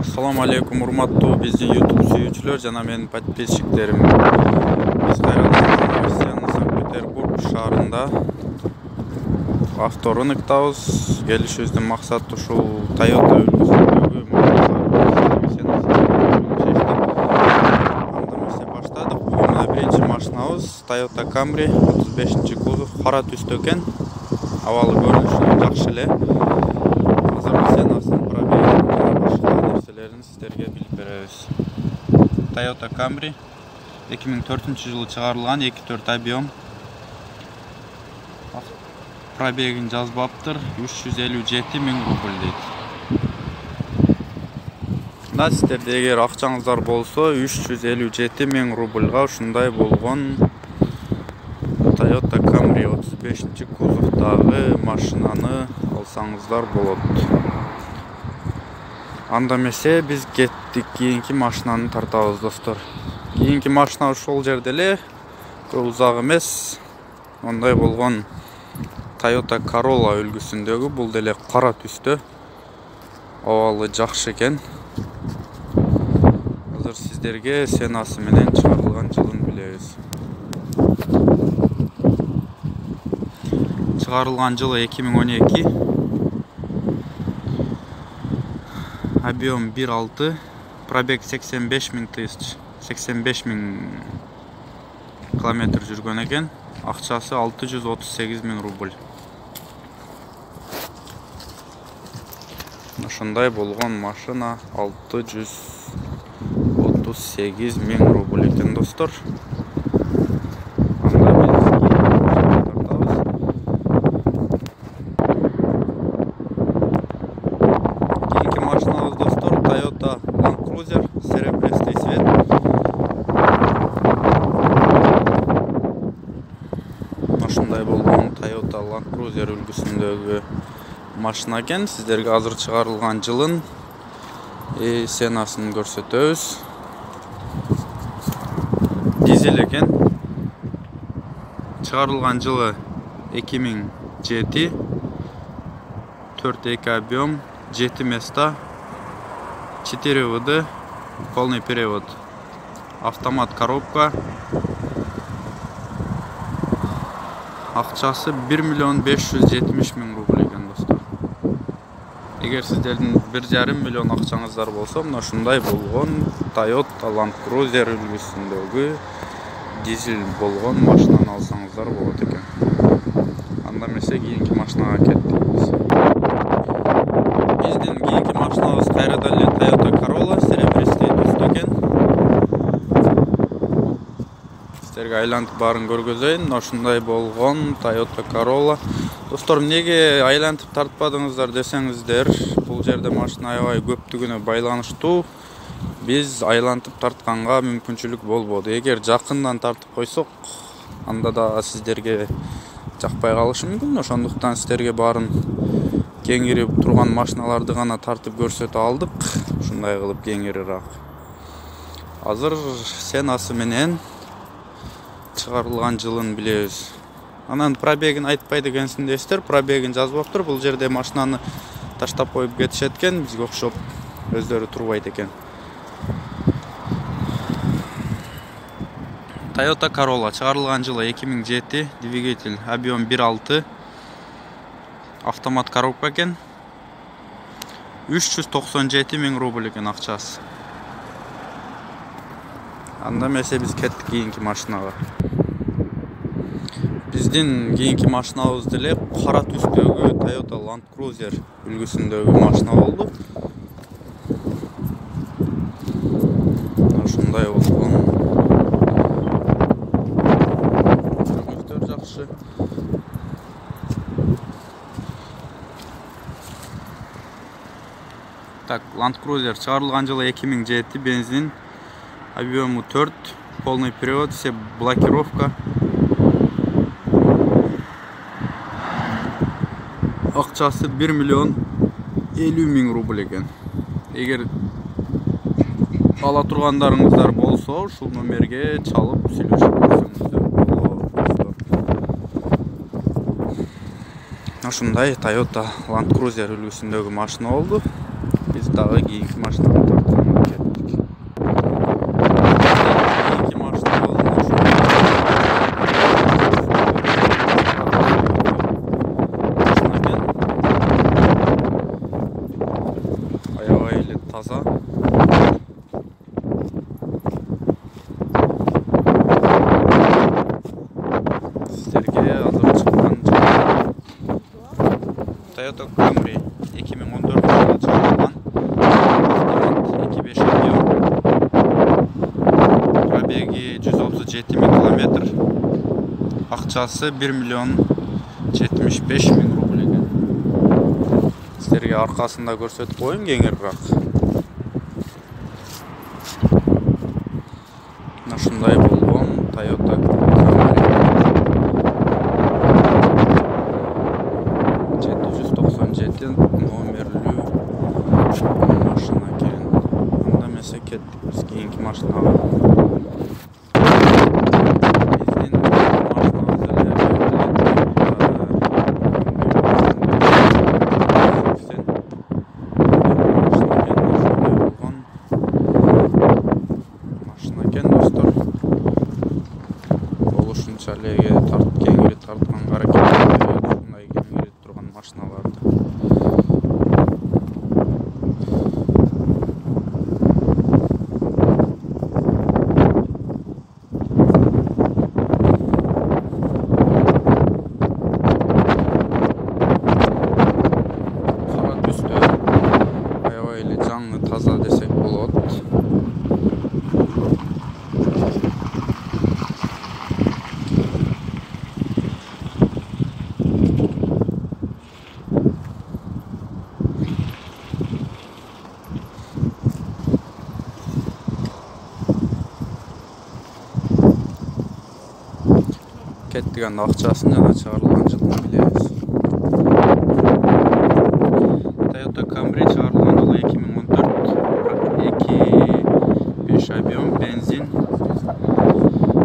Assalamu alaikum, урматтуу биздин YouTube сүйүүчүлөр жана менин подписчиктерим. Биз кайрадан Россиянын Санкт-Петербург шаарында авторынктабыз. Келишибиздин максаты ушул Toyota үлгүсүндөгү баштадык. Бул биринчи машинабыз Toyota Camry 35-кузов, кара түстө экен. Абалы көрүнүшү жакшы эле. Sizlerge bilip berебиз. Toyota Camry 2004-жылы чыгарылган 2.4 объем. Пробегин жазбаптыр, 357 000 рубль дейт. Мына сиздерде эгер акчаңыздар болсо 357 000 рубльга ушундай болгон Toyota Camry 35-кузовдагы машинаны алсаңыздар болот. Анда эмесе биз кеттик, кийинки машинаны тартабыз, достор. Кийинки машина ушул жерде эле, көп узак эмес. Ондай болгон Toyota Corolla үлгүсүндөгү, бул деле кара түстө. Абалы жакшы экен. Азыр сиздерге сенасы менен чыгарылган жылын билебиз. Чыгарылган жылы 2012. Объем 1.6, пробег 85 000 тысяч, 85 000 километр жүргөн экен. Акчасы 638 000 рубль. Ошондой болгон машина 638 000 рубль экен, достор. Toyota Land Cruiser, серебристый цвет. Ошондой болгон Toyota Land Cruiser үлгүсүндөгү машина экен. Сиздерге азыр чыгарылган жылын сенасын көрсөтөбүз. Дизель экен. Чыгарылган жылы 2007. 4.2 объем, 7 места. 4 ВД, полный перевод, автомат коробка, акчасы 1 570 000 рубль экен, достор. Эгер сиздердин 1,5 миллион акчаңыздар болсо, мына ушундай болгон Toyota Land Cruiser үлгүсүндөгү дизель болгон машинаны алсаңыздар болот экен. Анда эмесе кийинки машинага кеттик биз. Биздин кийинки машинабыз кайрадан эле Toyota Corolla, серебристый түстө экен. Сиздерге айлантып баарын көргөзөйүн. Ошондой болгон Toyota Corolla. Достор, эмнеге айлантып тартпадыңыздар десеңиздер, бул жерде машина аябай көптүгүнө байланыштуу. Биз айлантып тартканга мүмкүнчүлүк болбоду. Эгер жакындан тартып койсок, анда да сиздерге жакпай калышы мүмкүн. Ошондуктан сиздерге баарын кеңирип турган машиналарды гана тартып көрсөтө алдык. Ушундай кылып кеңирираак. Азыр сенасы менен чыгарылган жылын билебиз. Анан пробегин айтпай дегенсиндесиздер, пробегин жазбаптыр. Бул жерде машинаны таштап коюп кетишет экен, бизге окшоп өздөрү турбайт экен. Toyota Corolla чыгарылган жылы 2007, двигатель, объем 1.6. Автомат коробка экен. 397 000 рубль экен акчасы. Анда эмесе биз кеттик кийинки машинага. Биздин кийинки машинабыз деле кара түстөгү Toyota Land Cruiser үлгүсүндөгү машина болду. Ошондой болгон. Көрүнүштөр жакшы. Так, Land Cruiser чыгарылган жылы 2007, бензин, объему 4, полный перевод, все блокировка. Акчасы 1 050 000 рубль экен. Эгер ала тургандарыңыздар болсо, ушул номерге чалып сүйлөшүп көрсөңүздөр болот. Ошондой Toyota Land Cruiser үлгүсүндөгү машина болду. Biz dağı giyinki maçlarında таза. Сіздерге азыр чыккан Toyota Camry 2014 жылы чыгарылган. Автомат 2.5 объем. Пробеги 137 000 километр. Акчасы 1.075.000 рубль экен. Сіздерге аркасында көрсөтүп коеюн кеңирээк. Ушундай болгон Toyota Camry 797 номерлүү машина экен. Анда эмесе кеттик биз кийинки машинага. Болушунчалык кеңири тартканга аракет кылып, ушундай кеңири турган машиналарды. Кара түстө аябай эле жаңы, таза десек болот. Кеттиген акчасын жана чыгарылган жылын билебиз. Toyota Camry чыгарылган жылы 2014, 2.5 объем, бензин,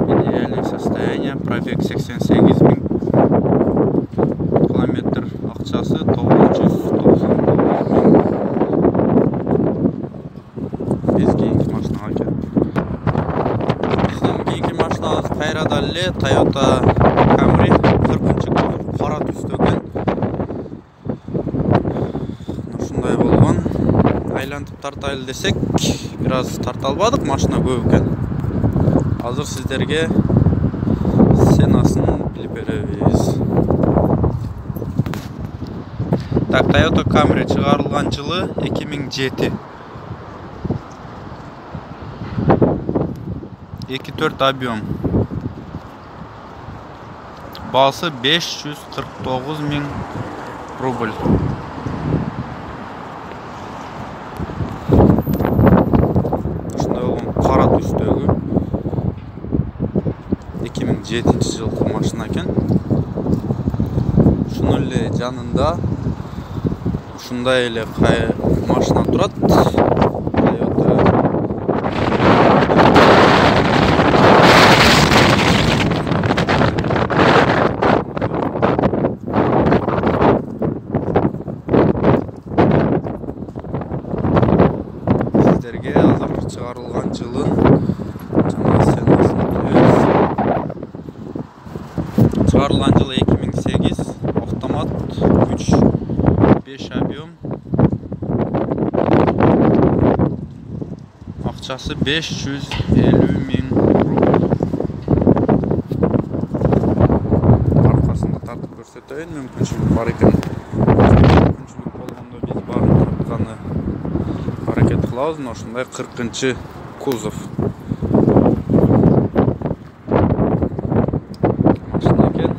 идеальное состояние, пробег 88 000 километр, акчасы 999 000. Биз кийинки машинага кеттик. Биздин кийинки машинабыз кайрада эле Toyota Camry 40-кузов, кара түстө экен. Ушундай болгон. Айлантып тартайлы десек, бир аз тарта албадык, машина көп экен. Азыр сиздерге сценасын билип беребиз. Так, Toyota Camry чыгарылган жылы 2007. 2.4 объем. Баасы 549 000 рубль. Ушундай болгон кара түстөгү 2007 жылкы машина экен. Ушунун эле жанында ушундай эле машина турат. Сіздерге азыр чыгарылган жылын жана сценасын билебиз. Чыгарылган жылы 2008, автомат 3.5 объем. Акчасы 550 000 рубль. Аркасында тартып көрсөтөйүн, мүмкүнчүлүк бар экен. Мүмкүнчүлүк болгондо биз баарын тартканы аракет кылабыз. Ошондой 40-кузов. Машина экен.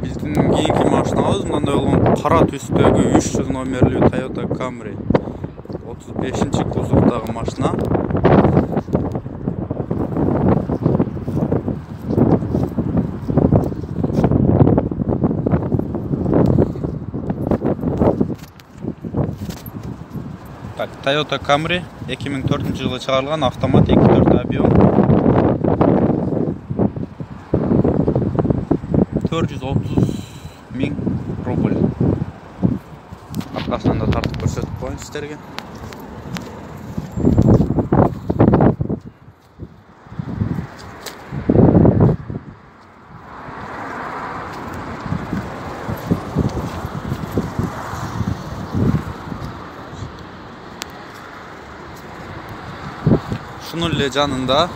Биздин кийинки машинабыз мындай болгон кара түстөгү 300 номерлүү Toyota Camry. 35-кузовдагы машина. Так, Toyota Camry 2004 жылы чыгарылган, автомат 2.4 объем. 430 000 рубль. Аркасынан да тартып көрсөтүп коеюн сиздерге. ушунун эле жанында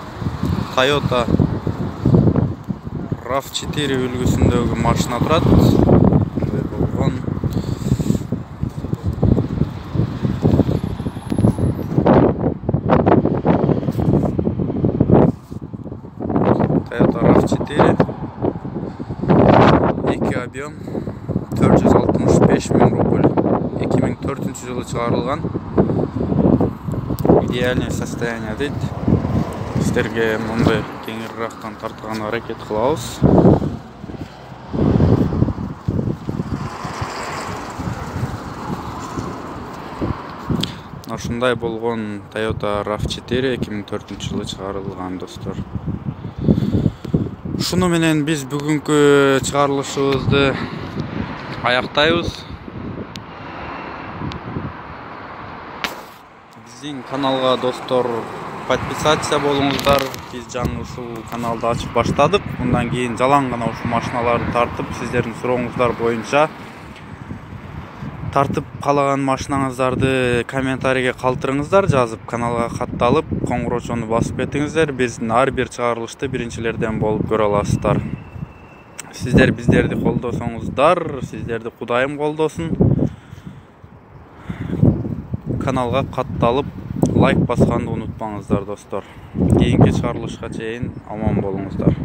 Toyota RAV4 үлгүсүндөгү машина турат. Мындай болгон. Toyota RAV4 2 объем 465 миң рубль. 2004-жылы чыгарылган. Идеальное состояние дейт. Сіздерге мындай кеңирирактан тартууга аракет кылабыз. Ушундай болгон Toyota RAV4 2004-жылы чыгарылган достор. Ушуну менен биз бүгүнкү чыгарылышыбызды аяктайбыз. Биздин каналга достор подписаться болуңуздар. Биз жаңы ушул каналды ачып баштадык. Мындан кийин жалаң гана ушул машиналарды тартып, сиздердин сурооңуздар боюнча тартып калаган машинаңыздарды комментарийге калтырыңыздар, жазып каналга катталып, коңгуроочону басып кетиңиздер. Биздин ар бир чыгарылышты биринчилерден болуп көрө аласыздар. Сиздер биздерди колдосоңуздар, сиздерди Кудайым колдосун. Каналга катталып, лайк басканды унутпаңыздар достор. Кийинки чыгарылышка чейин аман болуңуздар.